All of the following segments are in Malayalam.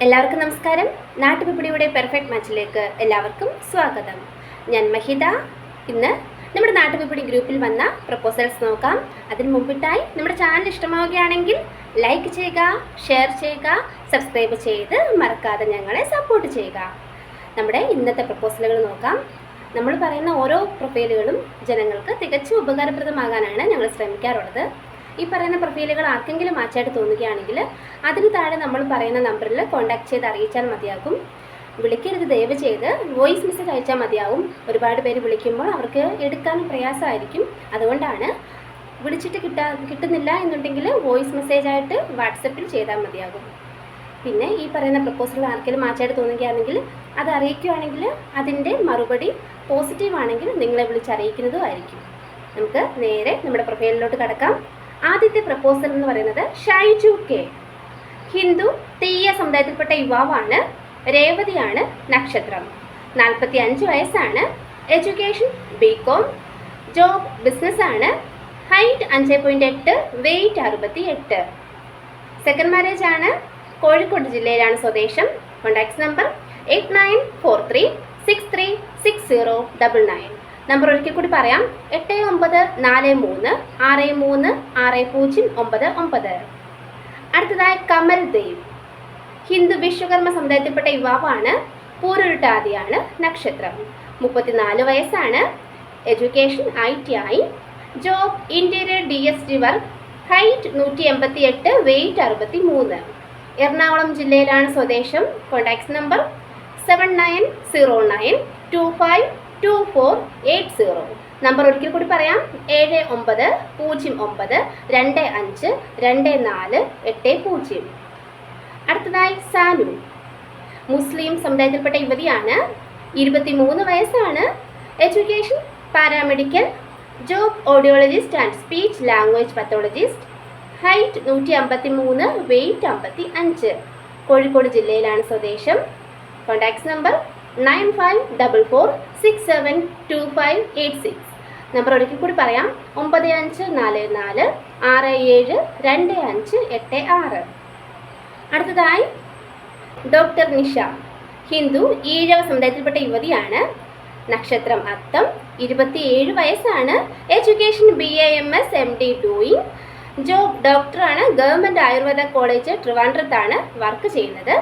എല്ലാവർക്കും നമസ്കാരം. നാട്ടുപിടിയുടെ പെർഫെക്റ്റ് മാച്ചിലേക്ക് എല്ലാവർക്കും സ്വാഗതം. ഞാൻ മഹിത. ഇന്ന് നമ്മുടെ നാട്ടുപിടി ഗ്രൂപ്പിൽ വന്ന പ്രപ്പോസൽസ് നോക്കാം. അതിന് മുമ്പിട്ടായി നമ്മുടെ ചാനൽ ഇഷ്ടമാവുകയാണെങ്കിൽ ലൈക്ക് ചെയ്യുക, ഷെയർ ചെയ്യുക, സബ്സ്ക്രൈബ് ചെയ്ത് മറക്കാതെ ഞങ്ങളെ സപ്പോർട്ട് ചെയ്യുക. നമ്മുടെ ഇന്നത്തെ പ്രപ്പോസലുകൾ നോക്കാം. നമ്മൾ പറയുന്ന ഓരോ പ്രൊഫൈലുകളും ജനങ്ങൾക്ക് തികച്ചും ഉപകാരപ്രദമാകാനാണ് ഞങ്ങൾ ശ്രമിക്കാറുള്ളത്. ഈ പറയുന്ന പ്രൊഫൈലുകൾ ആർക്കെങ്കിലും മാച്ചായിട്ട് തോന്നുകയാണെങ്കിൽ അതിന് താഴെ നമ്മൾ പറയുന്ന നമ്പറിൽ കോൺടാക്ട് ചെയ്ത് അറിയിച്ചാൽ മതിയാകും. വിളിക്കരുത്, ദയവ് ചെയ്ത് വോയിസ് മെസ്സേജ് അയച്ചാൽ മതിയാവും. ഒരുപാട് പേര് വിളിക്കുമ്പോൾ അവർക്ക് എടുക്കാനും പ്രയാസമായിരിക്കും. അതുകൊണ്ടാണ് വിളിച്ചിട്ട് കിട്ടുന്നില്ല എന്നുണ്ടെങ്കിൽ വോയിസ് മെസ്സേജായിട്ട് വാട്സപ്പിൽ ചെയ്താൽ മതിയാകും. പിന്നെ ഈ പറയുന്ന പ്രപ്പോസൽ ആർക്കെങ്കിലും മാച്ചായിട്ട് തോന്നുകയാണെങ്കിൽ അത് അറിയിക്കുകയാണെങ്കിൽ അതിൻ്റെ മറുപടി പോസിറ്റീവ് ആണെങ്കിൽ നിങ്ങളെ വിളിച്ചറിയിക്കുന്നതും ആയിരിക്കും. നമുക്ക് നേരെ നമ്മുടെ പ്രൊഫൈലിലോട്ട് കടക്കാം. ആദ്യത്തെ പ്രപ്പോസൽ എന്ന് പറയുന്നത് ഷൈജു കെ. ഹിന്ദു തീയ സമുദായത്തിൽപ്പെട്ട യുവാവാണ്. രേവതിയാണ് നക്ഷത്രം. 45 വയസ്സാണ്. Education BCom. ജോബ് ബിസിനസ്സാണ്. Height 5.8, weight 68. സെക്കൻഡ് മാരേജ് ആണ്. കോഴിക്കോട് ജില്ലയിലാണ് സ്വദേശം. Contact number 8943636099. നമ്പർ ഒരിക്കൽ കൂടി പറയാം, 8943636099. അടുത്തതായി കമൽ ദേവ്. ഹിന്ദു വിശ്വകർമ്മ സമുദായത്തിൽപ്പെട്ട യുവാവാണ്. പൂരുരുട്ടാതിയാണ് നക്ഷത്രം. 34 വയസ്സാണ്. Education ITI. Job interior DSG work. Height 188, weight 63. Ernakulam ജില്ലയിലാണ് സ്വദേശം. Contact number 7909252480. നമ്പർ ഒരിക്കൽ കൂടി പറയാം, 7909252480. അടുത്തതായി സാനു. മുസ്ലിം സമുദായത്തിൽപ്പെട്ട യുവതിയാണ്. 23 വയസ്സാണ്. Education paramedical. Job audiologist and speech language pathologist. Height 153, weight 55. Kozhikode ജില്ലയിലാണ് സ്വദേശം. Contact number 9544672586. നമ്പർ ഒരിക്കൽ കൂടി പറയാം, 9544672586. അടുത്തതായി ഡോക്ടർ നിഷ. ഹിന്ദു ഈഴവ സമുദായത്തിൽപ്പെട്ട യുവതിയാണ്. നക്ഷത്രം അത്തം. 27 വയസ്സാണ്. Education BAMS MD doing. Job ഡോക്ടറാണ്. ഗവൺമെൻറ് ആയുർവേദ കോളേജ് ട്രിവാൻഡ്രത്താണ് വർക്ക് ചെയ്യുന്നത്.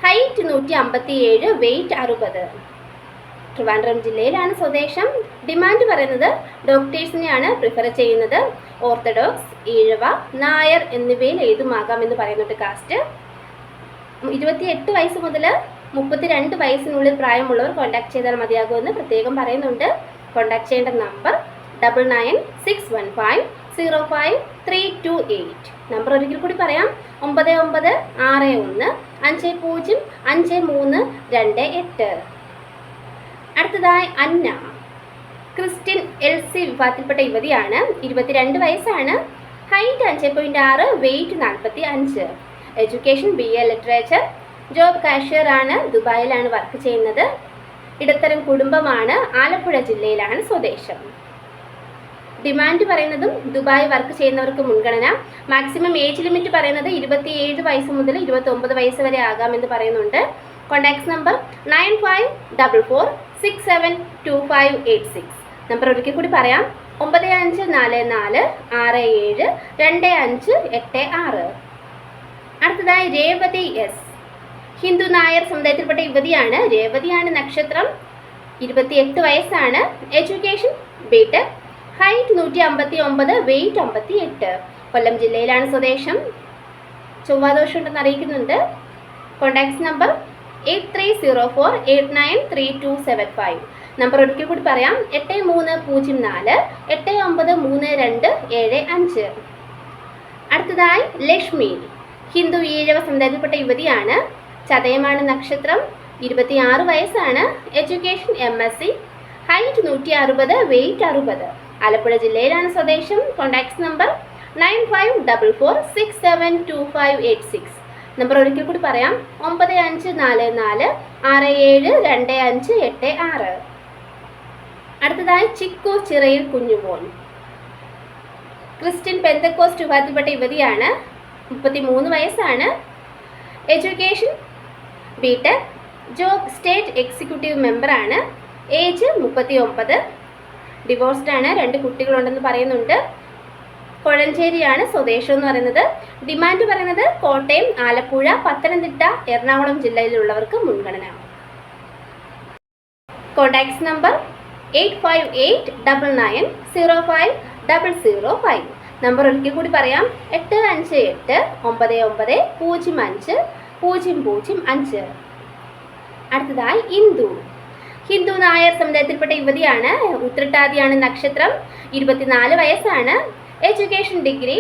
Height 157, weight 60. ട്രിവാൻഡ്രം ജില്ലയിലാണ് സ്വദേശം. ഡിമാൻഡ് പറയുന്നത് ഡോക്ടേഴ്സിനെയാണ് പ്രിഫർ ചെയ്യുന്നത്. ഓർത്തഡോക്സ്, ഈഴവ, നായർ എന്നിവയിൽ ഏതുമാകാമെന്ന് പറയുന്നുണ്ട് കാസ്റ്റ്. 28 വയസ്സ് മുതൽ 32 വയസ്സിനുള്ളിൽ പ്രായമുള്ളവർ കോൺടാക്ട് ചെയ്താൽ മതിയാകുമെന്ന് പ്രത്യേകം പറയുന്നുണ്ട്. കോൺടാക്ട് ചെയ്യേണ്ട നമ്പർ 9961505328. നമ്പർ ഒരിക്കൽ കൂടി പറയാം, 9961505328. അടുത്തതായി അന്ന. ക്രിസ്ത്യൻ LC വിഭാഗത്തിൽപ്പെട്ട യുവതിയാണ്. 22 വയസ്സാണ്. Height 5.6, weight 45. Education BA literature. Job cashier ആണ്. ദുബായിലാണ് വർക്ക് ചെയ്യുന്നത്. ഇടത്തരം കുടുംബമാണ്. ആലപ്പുഴ ജില്ലയിലാണ് സ്വദേശം. ഡിമാൻഡ് പറയുന്നതും ദുബായ് വർക്ക് ചെയ്യുന്നവർക്ക് മുൻഗണന. മാക്സിമം ഏജ് ലിമിറ്റ് പറയുന്നത് 27 വയസ്സ് മുതൽ 29 വയസ്സ് വരെ ആകാമെന്ന് പറയുന്നുണ്ട്. Contact number 9544672586. നമ്പർ ഒരിക്കൽ കൂടി പറയാം, 9544672586. അടുത്തതായി രേവതി S. ഹിന്ദു നായർ സമുദായത്തിൽപ്പെട്ട യുവതിയാണ്. രേവതിയാണ് നക്ഷത്രം. 28 വയസ്സാണ്. Education BTech. Height 159, weight 58. Kollam ജില്ലയിലാണ് സ്വദേശം. ചൊവ്വാദോഷം ഉണ്ടെന്ന് അറിയിക്കുന്നുണ്ട്. Contact number 8304893275. നമ്പർ ഒരിക്കൽ കൂടി പറയാം, 8304893275. അടുത്തതായി ലക്ഷ്മി. ഹിന്ദു ഈഴവ സമുദായത്തിൽപ്പെട്ട യുവതിയാണ്. ചതയമാണ് നക്ഷത്രം. 26 വയസ്സാണ്. Education MSc. Height 160, weight 60. Alappuzha ജില്ലയിലാണ് സ്വദേശം. Contact number 9544672586. നമ്പർ ഒരിക്കൽ കൂടി പറയാം, 9544672586. അടുത്തതായി ചിക്കു ചിറയിൽ കുഞ്ഞുമോൻ. ക്രിസ്ത്യൻ പെന്തക്കോസ്റ്റ് വിഭാഗത്തിൽപ്പെട്ട യുവതിയാണ്. 33 വയസ്സാണ്. Education BTech, job state executive മെമ്പറാണ്, ഏജ് 39, ഡിവോഴ്സ്ഡ് ആണ്, 2 കുട്ടികളുണ്ടെന്ന് പറയുന്നുണ്ട്. കൊഴഞ്ചേരിയാണ് സ്വദേശം എന്ന് പറയുന്നത്. ഡിമാൻഡ് പറയുന്നത് കോട്ടയം, ആലപ്പുഴ, പത്തനംതിട്ട, എറണാകുളം ജില്ലയിലുള്ളവർക്ക് മുൻഗണന. Contacts number 8589905005. നമ്പർ ഒരിക്കൽ കൂടി പറയാം, 85899050005. അടുത്തതായി ഹിന്ദു നായർ സമുദായത്തിൽപ്പെട്ട യുവതിയാണ്. ഉത്രട്ടാതിയാണ് നക്ഷത്രം. 24 വയസ്സാണ്. Education degree.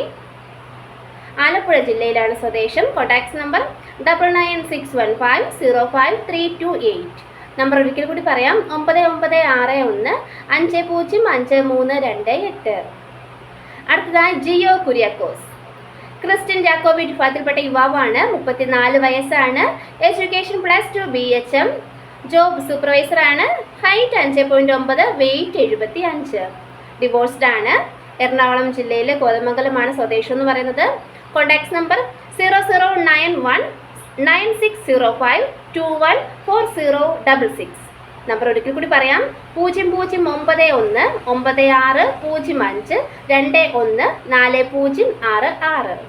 ആലപ്പുഴ ജില്ലയിലാണ് സ്വദേശം. Contacts number 9961505328. നമ്പർ ഒരിക്കൽ കൂടി പറയാം, 9961505328. അടുത്തതായി ജിയോ കുര്യാക്കോസ്. ക്രിസ്ത്യൻ ജാക്കോബി വിഭാഗത്തിൽപ്പെട്ട യുവാവാണ്. 34 വയസ്സാണ്. Education +2 BHM. ജോബ് സൂപ്പർവൈസറാണ്. Height 5.9, weight 75. ഡിവോഴ്സ്ഡ് ആണ്. എറണാകുളം ജില്ലയിലെ കോതമംഗലമാണ് സ്വദേശം എന്ന് പറയുന്നത്. Contacts number 00911605214066. നമ്പർ ഒരിക്കൽ കൂടി പറയാം, 00919605214066.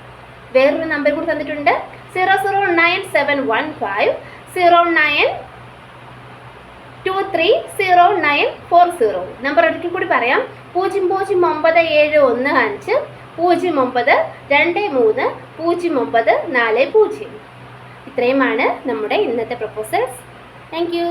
വേറൊരു നമ്പർ കൂടി തന്നിട്ടുണ്ട്, 00971509230940. നമ്പർ ഒരിക്കൽ കൂടി പറയാം, 00971509230940. ഇത്രയുമാണ് നമ്മുടെ ഇന്നത്തെ പ്രപ്പോസൽസ്. Thank you.